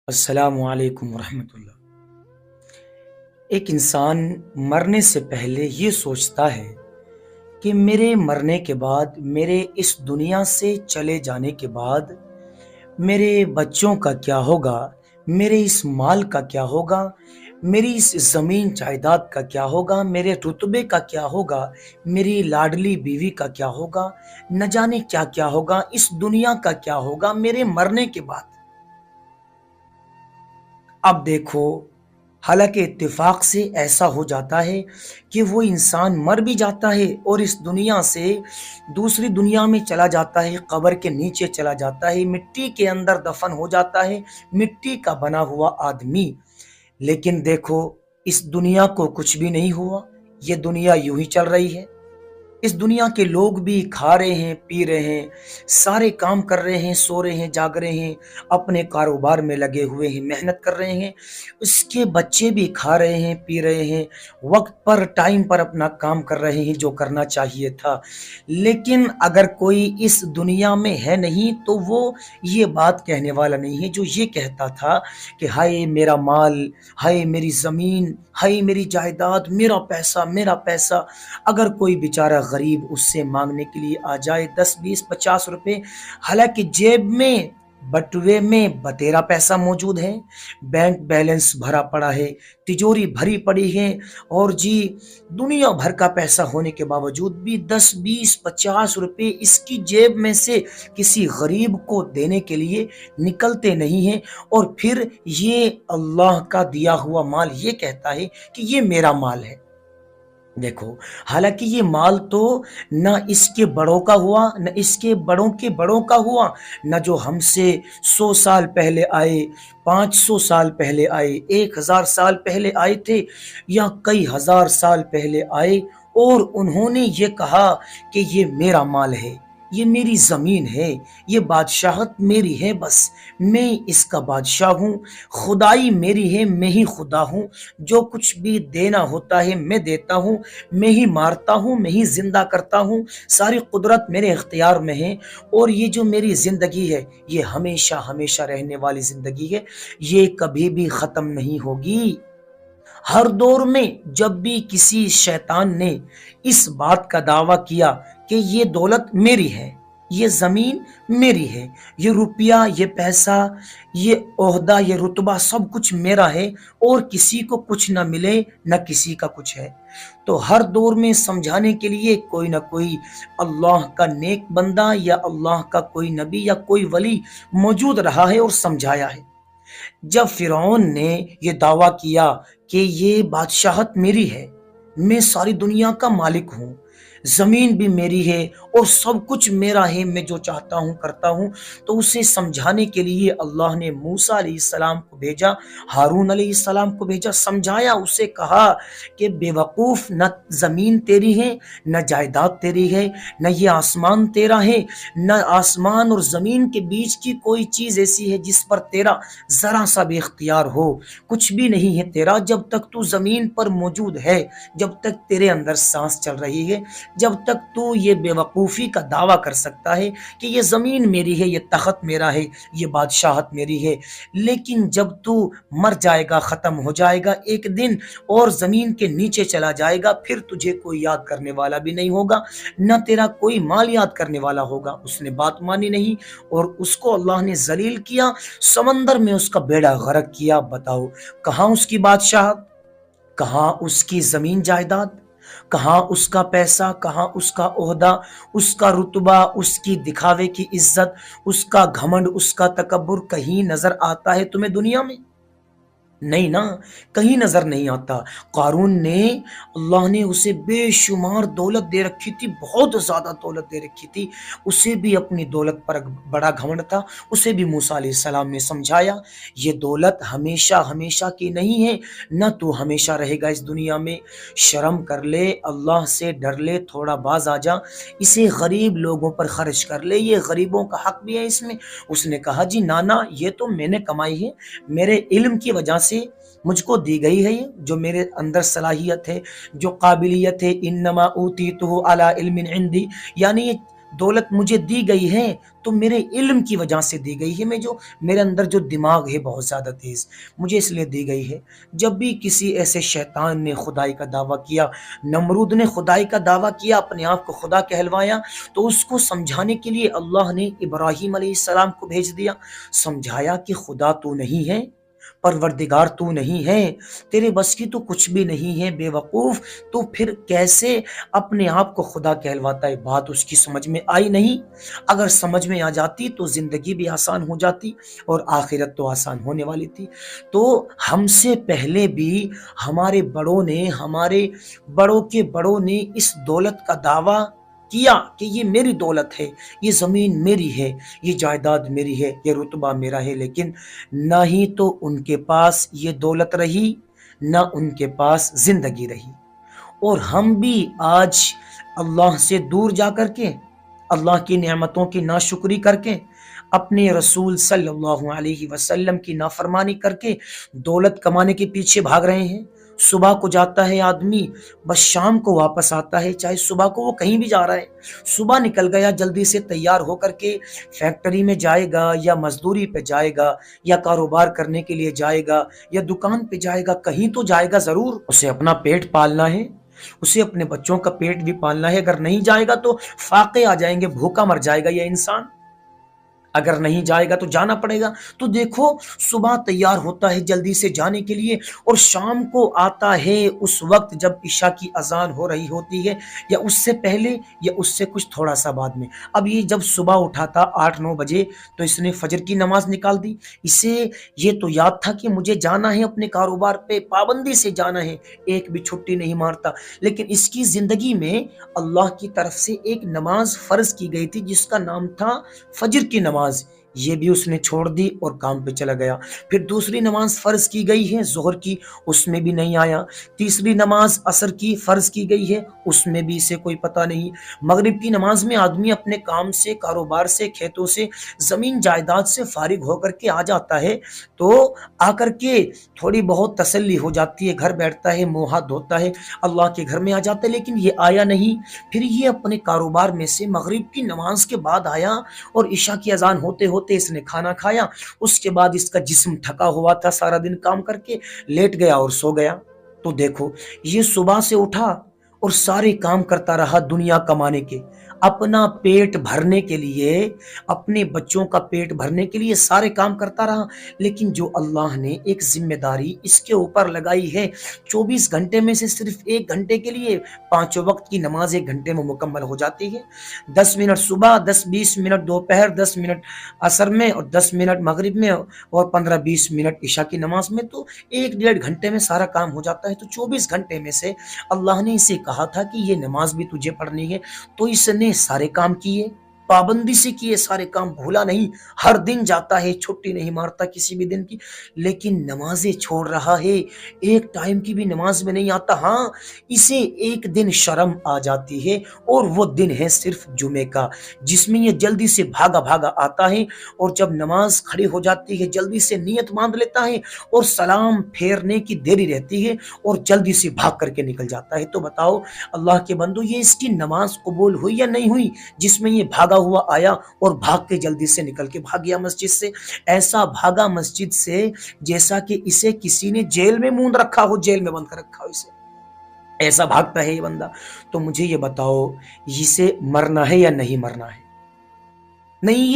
السلام علیکم ورحمۃ اللہ۔ ایک انسان مرنے سے پہلے یہ سوچتا ہے کہ میرے مرنے کے بعد، میرے اس دنیا سے چلے جانے کے بعد میرے بچوں کا کیا ہوگا، میرے اس مال کا کیا ہوگا، میری اس زمین جائیداد کا کیا ہوگا، میرے رتبے کا کیا ہوگا، میری لاڈلی بیوی کا کیا ہوگا، نہ جانے کیا کیا ہوگا، اس دنیا کا کیا ہوگا میرے مرنے کے بعد۔ اب دیکھو، حالانکہ اتفاق سے ایسا ہو جاتا ہے کہ وہ انسان مر بھی جاتا ہے اور اس دنیا سے دوسری دنیا میں چلا جاتا ہے، قبر کے نیچے چلا جاتا ہے، مٹی کے اندر دفن ہو جاتا ہے، مٹی کا بنا ہوا آدمی۔ لیکن دیکھو، اس دنیا کو کچھ بھی نہیں ہوا، یہ دنیا یوں ہی چل رہی ہے۔ اس دنیا کے لوگ بھی کھا رہے ہیں، پی رہے ہیں، سارے کام کر رہے ہیں، سو رہے ہیں، جاگ رہے ہیں، اپنے کاروبار میں لگے ہوئے ہیں، محنت کر رہے ہیں۔ اس کے بچے بھی کھا رہے ہیں، پی رہے ہیں، وقت پر، ٹائم پر اپنا کام کر رہے ہیں جو کرنا چاہیے تھا۔ لیکن اگر کوئی اس دنیا میں ہے نہیں تو وہ یہ بات کہنے والا نہیں ہے جو یہ کہتا تھا کہ ہائے میرا مال، ہائے میری زمین، ہائے میری جائیداد، میرا پیسہ، میرا پیسہ۔ اگر کوئی بیچارہ غریب اس سے مانگنے کے لیے آ جائے 10 20 50 روپے، حالانکہ جیب میں، بٹوے میں بتیرا پیسہ موجود ہے، بینک بیلنس بھرا پڑا ہے، تجوری بھری پڑی ہے، اور جی دنیا بھر کا پیسہ ہونے کے باوجود بھی 10 20 50 روپے اس کی جیب میں سے کسی غریب کو دینے کے لیے نکلتے نہیں ہیں، اور پھر یہ اللہ کا دیا ہوا مال یہ کہتا ہے کہ یہ میرا مال ہے۔ دیکھو، حالانکہ یہ مال تو نہ اس کے بڑوں کا ہوا، نہ اس کے بڑوں کے بڑوں کا ہوا، نہ جو ہم سے 100 سال پہلے آئے، 500 سال پہلے آئے، 1000 سال پہلے آئے تھے، یا کئی ہزار سال پہلے آئے اور انہوں نے یہ کہا کہ یہ میرا مال ہے، یہ میری زمین ہے، یہ بادشاہت میری ہے، بس میں اس کا بادشاہ ہوں، خدائی میری ہے، میں ہی خدا ہوں، جو کچھ بھی دینا ہوتا ہے میں دیتا ہوں، میں ہی مارتا ہوں، میں ہی زندہ کرتا ہوں، ساری قدرت میرے اختیار میں ہے، اور یہ جو میری زندگی ہے یہ ہمیشہ ہمیشہ رہنے والی زندگی ہے، یہ کبھی بھی ختم نہیں ہوگی۔ ہر دور میں جب بھی کسی شیطان نے اس بات کا دعویٰ کیا کہ یہ دولت میری ہے، یہ زمین میری ہے، یہ روپیہ، یہ پیسہ، یہ عہدہ، یہ رتبہ، سب کچھ میرا ہے، اور کسی کو کچھ نہ ملے، نہ کسی کا کچھ ہے، تو ہر دور میں سمجھانے کے لیے کوئی نہ کوئی اللہ کا نیک بندہ یا اللہ کا کوئی نبی یا کوئی ولی موجود رہا ہے اور سمجھایا ہے۔ جب فرعون نے یہ دعویٰ کیا کہ یہ بادشاہت میری ہے، میں ساری دنیا کا مالک ہوں، زمین بھی میری ہے اور سب کچھ میرا ہے، میں جو چاہتا ہوں کرتا ہوں، تو اسے سمجھانے کے لیے اللہ نے موسیٰ علیہ السلام کو بھیجا، ہارون علیہ السلام کو بھیجا، سمجھایا، اسے کہا کہ بے وقوف، نہ زمین تیری ہے، نہ جائیداد تیری ہے، نہ یہ آسمان تیرا ہے، نہ آسمان اور زمین کے بیچ کی کوئی چیز ایسی ہے جس پر تیرا ذرا سا بھی اختیار ہو، کچھ بھی نہیں ہے تیرا، جب تک تو زمین پر موجود ہے، جب تک تیرے اندر سانس چل رہی ہے، جب تک تو یہ بے وقوفی کا دعویٰ کر سکتا ہے کہ یہ زمین میری ہے، یہ تخت میرا ہے، یہ بادشاہت میری ہے، لیکن جب تو مر جائے گا، ختم ہو جائے گا ایک دن اور زمین کے نیچے چلا جائے گا، پھر تجھے کوئی یاد کرنے والا بھی نہیں ہوگا، نہ تیرا کوئی مال یاد کرنے والا ہوگا۔ اس نے بات مانی نہیں اور اس کو اللہ نے ذلیل کیا، سمندر میں اس کا بیڑا غرق کیا۔ بتاؤ، کہاں اس کی بادشاہت، کہاں اس کی زمین جائیداد، کہاں اس کا پیسہ، کہاں اس کا عہدہ، اس کا رتبہ، اس کی دکھاوے کی عزت، اس کا گھمنڈ، اس کا تکبر کہیں نظر آتا ہے تمہیں دنیا میں؟ نہیں نا، کہیں نظر نہیں آتا۔ قارون نے، اللہ نے اسے بے شمار دولت دے رکھی تھی، بہت زیادہ دولت دے رکھی تھی، اسے بھی اپنی دولت پر بڑا گھمنڈ تھا، اسے بھی موسیٰ علیہ السلام نے سمجھایا یہ دولت ہمیشہ ہمیشہ کی نہیں ہے، نہ تو ہمیشہ رہے گا اس دنیا میں، شرم کر لے، اللہ سے ڈر لے، تھوڑا باز آ جا، اسے غریب لوگوں پر خرچ کر لے، یہ غریبوں کا حق بھی ہے اس میں۔ اس نے کہا جی نانا، یہ تو میں نے کمائی ہے، میرے علم کی وجہ سے مجھ کو دی گئی ہے، یہ جو میرے اندر صلاحیت ہے، جو قابلیت ہے، انما اوتیتہ علی علم عندی، یعنی یہ دولت مجھے دی گئی ہے تو میرے علم کی وجہ سے دی گئی ہے، میرے اندر جو دماغ ہے بہت زیادہ تیز، مجھے اس لیے دی گئی ہے۔ جب بھی کسی ایسے شیطان نے خدائی کا دعویٰ کیا، نمرود نے خدائی کا دعویٰ کیا، اپنے آپ کو خدا کہلوایا، تو اس کو سمجھانے کے لیے اللہ نے ابراہیم علیہ السلام کو بھیج دیا، سمجھایا کہ خدا تو نہیں ہے، پروردگار تو نہیں ہے، تیرے بس کی تو کچھ بھی نہیں ہے بے وقوف، تو پھر کیسے اپنے آپ کو خدا کہلواتا ہے؟ بات اس کی سمجھ میں آئی نہیں۔ اگر سمجھ میں آ جاتی تو زندگی بھی آسان ہو جاتی اور آخرت تو آسان ہونے والی تھی۔ تو ہم سے پہلے بھی ہمارے بڑوں کے بڑوں نے اس دولت کا دعویٰ کیا کہ یہ میری دولت ہے، یہ زمین میری ہے، یہ جائیداد میری ہے، یہ رتبہ میرا ہے، لیکن نہ ہی تو ان کے پاس یہ دولت رہی، نہ ان کے پاس زندگی رہی۔ اور ہم بھی آج اللہ سے دور جا کر کے، اللہ کی نعمتوں کی ناشکری کر کے، اپنے رسول صلی اللہ علیہ وسلم کی نافرمانی کر کے دولت کمانے کے پیچھے بھاگ رہے ہیں۔ صبح کو جاتا ہے آدمی، بس شام کو واپس آتا ہے، چاہے صبح کو وہ کہیں بھی جا رہا ہے، صبح نکل گیا جلدی سے تیار ہو کر کے، فیکٹری میں جائے گا یا مزدوری پہ جائے گا یا کاروبار کرنے کے لیے جائے گا یا دکان پہ جائے گا، کہیں تو جائے گا ضرور، اسے اپنا پیٹ پالنا ہے، اسے اپنے بچوں کا پیٹ بھی پالنا ہے۔ اگر نہیں جائے گا تو فاقے آ جائیں گے، بھوکا مر جائے گا یہ انسان، اگر نہیں جائے گا تو جانا پڑے گا۔ تو دیکھو، صبح تیار ہوتا ہے جلدی سے جانے کے لیے، اور شام کو آتا ہے اس وقت جب عشاء کی اذان ہو رہی ہوتی ہے، یا اس سے پہلے یا اس سے کچھ تھوڑا سا بعد میں۔ اب یہ جب صبح اٹھا تھا 8-9 بجے تو اس نے فجر کی نماز نکال دی، اسے یہ تو یاد تھا کہ مجھے جانا ہے اپنے کاروبار پہ، پابندی سے جانا ہے، ایک بھی چھٹی نہیں مارتا، لیکن اس کی زندگی میں اللہ کی طرف سے ایک نماز فرض کی گئی تھی جس کا نام تھا فجر کی نماز، یہ بھی اس نے چھوڑ دی اور کام پہ چلا گیا۔ پھر دوسری نماز فرض کی گئی ہے ظہر کی، اس میں بھی نہیں آیا۔ تیسری نماز عصر کی فرض کی گئی ہے، اس میں بھی اسے کوئی پتہ نہیں۔ مغرب کی نماز میں آدمی اپنے کام سے، کاروبار سے، کھیتوں سے، زمین جائیداد سے فارغ ہو کر کے آ جاتا ہے، تو آ کر کے تھوڑی بہت تسلی ہو جاتی ہے، گھر بیٹھتا ہے، منہ ہاتھ دھوتا ہے، اللہ کے گھر میں آ جاتا ہے، لیکن یہ آیا نہیں۔ پھر یہ اپنے کاروبار میں سے مغرب کی نماز کے بعد آیا، اور عشاء کی اذان ہوتے ہوتے اس نے کھانا کھایا، اس کے بعد اس کا جسم تھکا ہوا تھا سارا دن کام کر کے، لیٹ گیا اور سو گیا۔ تو دیکھو، یہ صبح سے اٹھا اور سارے کام کرتا رہا دنیا کمانے کے، اپنا پیٹ بھرنے کے لیے، اپنے بچوں کا پیٹ بھرنے کے لیے سارے کام کرتا رہا، لیکن جو اللہ نے ایک ذمہ داری اس کے اوپر لگائی ہے، 24 گھنٹے میں سے صرف 1 گھنٹے کے لیے 5 وقت کی نماز 1 گھنٹے میں مکمل ہو جاتی ہے، 10 منٹ صبح، 10-20 منٹ دوپہر، 10 منٹ عصر میں، اور 10 منٹ مغرب میں، اور 15-20 منٹ عشاء کی نماز میں، تو 1-1.5 گھنٹے میں سارا کام ہو جاتا ہے۔ تو 24 گھنٹے میں سے اللہ نے اسے کہا تھا کہ یہ نماز بھی تجھے پڑھنی ہے، تو اس نے سارے کام کیے، پابندی سے کیے، سارے کام بھولا نہیں، ہر دن جاتا ہے، چھٹی نہیں مارتا کسی بھی دن کی، لیکن نمازیں چھوڑ رہا ہے، ایک ٹائم کی بھی نماز میں نہیں آتا۔ ہاں، اسے ایک دن شرم آ جاتی ہے، اور وہ دن ہے صرف جمعے کا، جس میں یہ جلدی سے بھاگا بھاگا آتا ہے، اور جب نماز کھڑی ہو جاتی ہے جلدی سے نیت باندھ لیتا ہے، اور سلام پھیرنے کی دیری رہتی ہے، اور جلدی سے بھاگ کر کے نکل جاتا ہے۔ تو بتاؤ اللہ کے بندو، یہ اس کی نماز قبول ہوئی یا نہیں ہوئی، جس میں یہ بھاگا ہوا آیا اور بھاگ کے جلدی سے نکل کے بھاگ گیا مسجد سے؟ ایسا بھاگا مسجد سے جیسا کہ اسے کسی نے جیل میں موند رکھا ہو، جیل میں بند کر رکھا ہو، اسے ایسا بھاگتا ہے یہ بندہ۔ تو مجھے یہ بتاؤ، اسے مرنا ہے یا نہیں مرنا ہے؟ نہیں،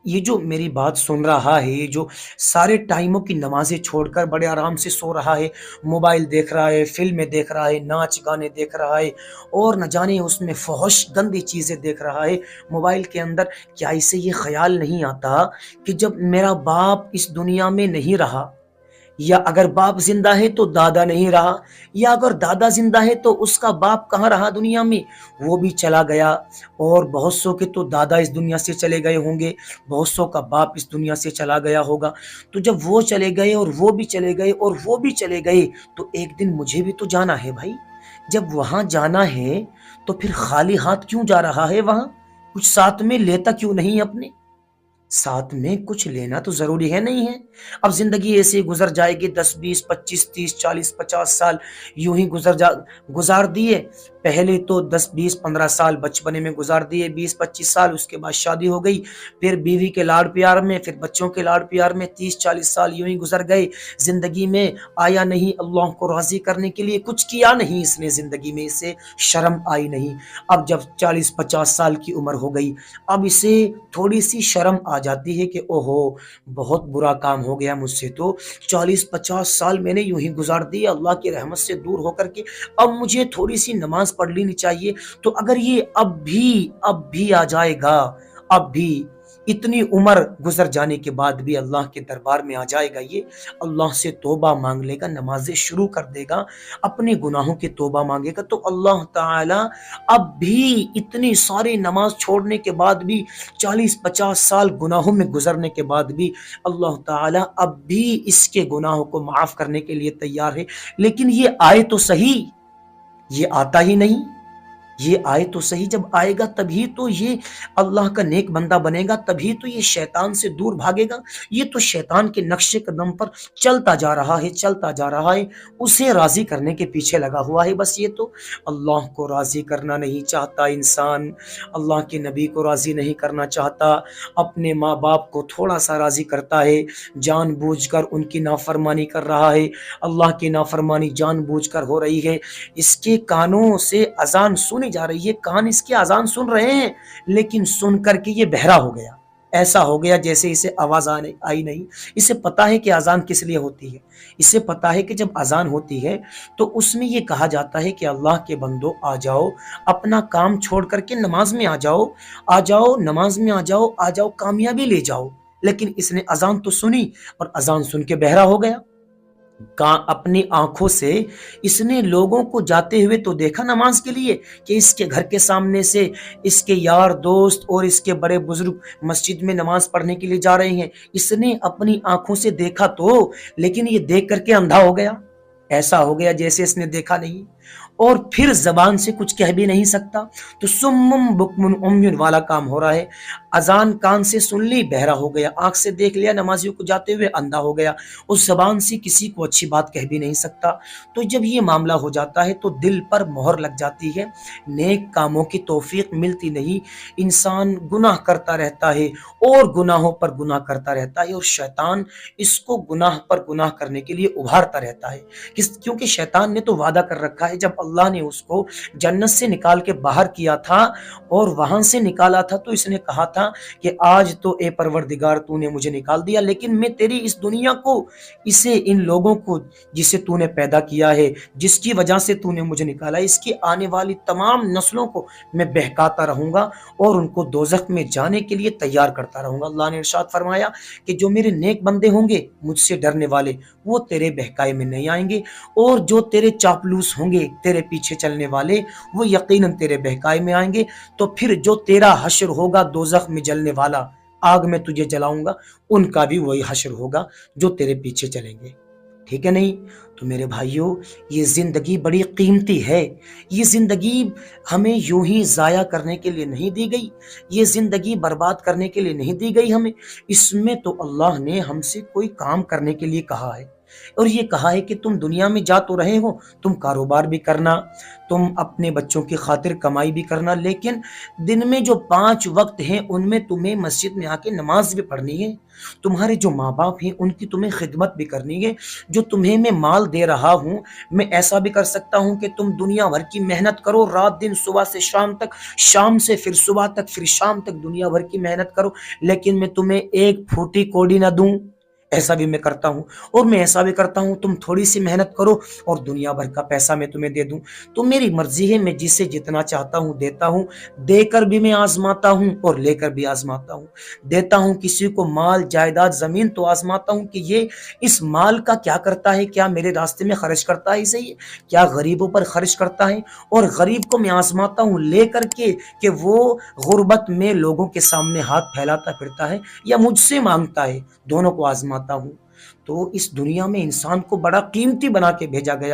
یہ جو میری بات سن رہا ہے، یہ جو سارے ٹائموں کی نمازیں چھوڑ کر بڑے آرام سے سو رہا ہے، موبائل دیکھ رہا ہے، فلمیں دیکھ رہا ہے، ناچ گانے دیکھ رہا ہے، اور نہ جانے اس میں فحش گندی چیزیں دیکھ رہا ہے موبائل کے اندر، کیا اسے یہ خیال نہیں آتا کہ جب میرا باپ اس دنیا میں نہیں رہا، یا اگر باپ زندہ ہے تو دادا نہیں رہا، یا اگر دادا زندہ ہے تو اس کا باپ کہاں رہا دنیا میں؟ وہ بھی چلا گیا، اور بہت سو کے تو دادا اس دنیا سے چلے گئے ہوں گے، بہت سو کا باپ اس دنیا سے چلا گیا ہوگا۔ تو جب وہ چلے گئے اور وہ بھی چلے گئے اور وہ بھی چلے گئے، تو ایک دن مجھے بھی تو جانا ہے بھائی۔ جب وہاں جانا ہے تو پھر خالی ہاتھ کیوں جا رہا ہے وہاں؟ کچھ ساتھ میں لیتا کیوں نہیں اپنے؟ ساتھ میں کچھ لینا تو ضروری ہے نہیں ہے؟ اب زندگی ایسے گزر جائے گی، 10 20 25 30 40 50 سال یوں ہی گزار دیے، پہلے تو 10 20 15 سال بچپنے میں گزار دیے، 20 25 سال، اس کے بعد شادی ہو گئی، پھر بیوی کے لاڑ پیار میں، پھر بچوں کے لاڑ پیار میں 30 40 سال یوں ہی گزر گئے۔ زندگی میں آیا نہیں اللہ کو راضی کرنے کے لیے، کچھ کیا نہیں اس نے زندگی میں، اسے شرم آئی نہیں۔ اب جب 40 50 سال کی عمر ہو گئی، اب اسے تھوڑی سی شرم آ جاتی ہے کہ اوہو بہت برا کام ہو گیا مجھ سے، تو 40 50 سال میں نے یوں ہی گزار دیے اللہ کی رحمت سے دور ہو کر کے، اب مجھے تھوڑی سی نماز پڑھ لینی چاہیے۔ تو اگر یہ اب بھی آ جائے گا، اب بھی اتنی عمر گزر جانے کے بعد بھی اللہ کے دربار میں آ جائے گا، یہ اللہ سے توبہ مانگ لے گا، نمازیں شروع کر دے گا، اپنے گناہوں کی توبہ مانگے گا، تو اللہ تعالی اب بھی اتنی ساری نماز چھوڑنے کے بعد بھی، 40 50 سال گناہوں میں گزرنے کے بعد بھی، اللہ تعالی اب بھی اس کے گناہوں کو معاف کرنے کے لیے تیار ہے۔ لیکن یہ آئے تو صحیح، یہ آتا ہی نہیں، یہ آئے تو صحیح، جب آئے گا تبھی تو یہ اللہ کا نیک بندہ بنے گا، تبھی تو یہ شیطان سے دور بھاگے گا۔ یہ تو شیطان کے نقش قدم پر چلتا جا رہا ہے، چلتا جا رہا ہے، اسے راضی کرنے کے پیچھے لگا ہوا ہے۔ بس یہ تو اللہ کو راضی کرنا نہیں چاہتا انسان، اللہ کے نبی کو راضی نہیں کرنا چاہتا، اپنے ماں باپ کو تھوڑا سا راضی کرتا ہے، جان بوجھ کر ان کی نافرمانی کر رہا ہے، اللہ کی نافرمانی جان بوجھ کر ہو رہی ہے۔ اس کے کانوں سے اذان سنی جا رہی ہے، کان اس کے اذان سن رہے ہیں، لیکن سن کر کے یہ بہرا ہو گیا، ایسا ہو گیا جیسے اسے آواز آئی نہیں۔ اسے پتا ہے کہ اذان کس لیے ہوتی ہے، اسے پتا ہے کہ جب اذان ہوتی ہے تو اس میں یہ کہا جاتا ہے کہ اللہ کے بندو آ جاؤ، اپنا کام چھوڑ کر کے نماز میں آ جاؤ، آ جاؤ نماز میں آ جاؤ، آ جاؤ کامیابی لے جاؤ۔ لیکن اس نے اذان تو سنی اور اذان سن کے بہرا ہو گیا۔ اپنی آنکھوں سے اس نے لوگوں کو جاتے ہوئے تو دیکھا نماز کے لیے، کہ اس کے گھر کے سامنے سے اس کے یار دوست اور اس کے بڑے بزرگ مسجد میں نماز پڑھنے کے لیے جا رہے ہیں، اس نے اپنی آنکھوں سے دیکھا تو، لیکن یہ دیکھ کر کے اندھا ہو گیا، ایسا ہو گیا جیسے اس نے دیکھا نہیں، اور پھر زبان سے کچھ کہہ بھی نہیں سکتا، تو سمم بکمن عمیٌ والا کام ہو رہا ہے۔ اذان کان سے سن لی بہرا ہو گیا، آنکھ سے دیکھ لیا نمازیوں کو جاتے ہوئے اندھا ہو گیا، اس زبان سے کسی کو اچھی بات کہہ بھی نہیں سکتا۔ تو جب یہ معاملہ ہو جاتا ہے تو دل پر مہر لگ جاتی ہے، نیک کاموں کی توفیق ملتی نہیں، انسان گناہ کرتا رہتا ہے اور گناہوں پر گناہ کرتا رہتا ہے، اور شیطان اس کو گناہ پر گناہ کرنے کے لیے ابھارتا رہتا ہے، کیونکہ شیطان نے تو وعدہ کر رکھا ہے، جب اللہ نے اس کو جنت سے نکال کے باہر کیا تھا اور وہاں سے نکالا تھا تو اس نے کہا تھا کہ آج تو اے پروردگار تو نے مجھے نکال دیا، لیکن میں تیری اس دنیا کو، اسے ان لوگوں کو جسے تو نے پیدا کیا ہے، جس کی وجہ سے تو نے مجھے نکالا، اس کی آنے والی تمام نسلوں کو میں بہکاتا رہوں گا اور ان کو دوزخ میں جانے کے لیے تیار کرتا رہوں گا۔ اللہ نے ارشاد فرمایا کہ جو میرے نیک بندے ہوں گے مجھ سے ڈرنے والے، وہ تیرے بہکائے میں نہیں آئیں گے، اور جو تیرے چاپلوس ہوں گے، تیرے پیچھے چلنے والے، وہ یقیناً تیرے بہکائے میں آئیں گے۔ تو پھر جو تیرا حشر ہوگا دوزخ میں جلنے والا، آگ میں تجھے جلاؤں گا، ان کا بھی وہی حشر ہوگا جو تیرے پیچھے چلیں گے، ٹھیک ہے نہیں؟ تو میرے بھائیوں، یہ زندگی بڑی قیمتی ہے، یہ زندگی ہمیں یوں ہی ضائع کرنے کے لیے نہیں دی گئی، یہ زندگی برباد کرنے کے لیے نہیں دی گئی ہمیں، اس میں تو اللہ نے ہم سے کوئی کام کرنے کے لیے کہا ہے، اور یہ کہا ہے کہ تم دنیا میں جا تو رہے ہو، تم کاروبار بھی کرنا، تم اپنے بچوں کی خاطر کمائی بھی کرنا، لیکن دن میں جو 5 وقت ہیں ان میں تمہیں مسجد میں آ کے نماز بھی پڑھنی ہے، تمہارے جو ماں باپ ہیں ان کی تمہیں خدمت بھی کرنی ہے، جو تمہیں میں مال دے رہا ہوں میں ایسا بھی کر سکتا ہوں کہ تم دنیا بھر کی محنت کرو، رات دن صبح سے شام تک، شام سے پھر صبح تک، پھر شام تک دنیا بھر کی محنت کرو، لیکن میں تمہیں ایک پھوٹی کوڑی نہ دوں، ایسا بھی میں کرتا ہوں، اور میں ایسا بھی کرتا ہوں تم تھوڑی سی محنت کرو اور دنیا بھر کا پیسہ میں تمہیں دے دوں، تو میری مرضی ہے، میں جسے جتنا چاہتا ہوں دیتا ہوں، دے کر بھی میں آزماتا ہوں اور لے کر بھی آزماتا ہوں، دیتا ہوں کسی کو مال جائیداد زمین تو آزماتا ہوں کہ یہ اس مال کا کیا کرتا ہے، کیا میرے راستے میں خرچ کرتا ہے صحیح، کیا غریبوں پر خرچ کرتا ہے، اور غریب کو میں آزماتا ہوں لے کر کے کہ وہ غربت میں لوگوں کے سامنے ہاتھ پھیلاتا پھرتا ہے یا مجھ سے مانگتا ہے، دونوں کو آزماتا ہوں۔ تو اس دنیا میں انسان کو بڑا قیمتی بنا کے بھیجا گیا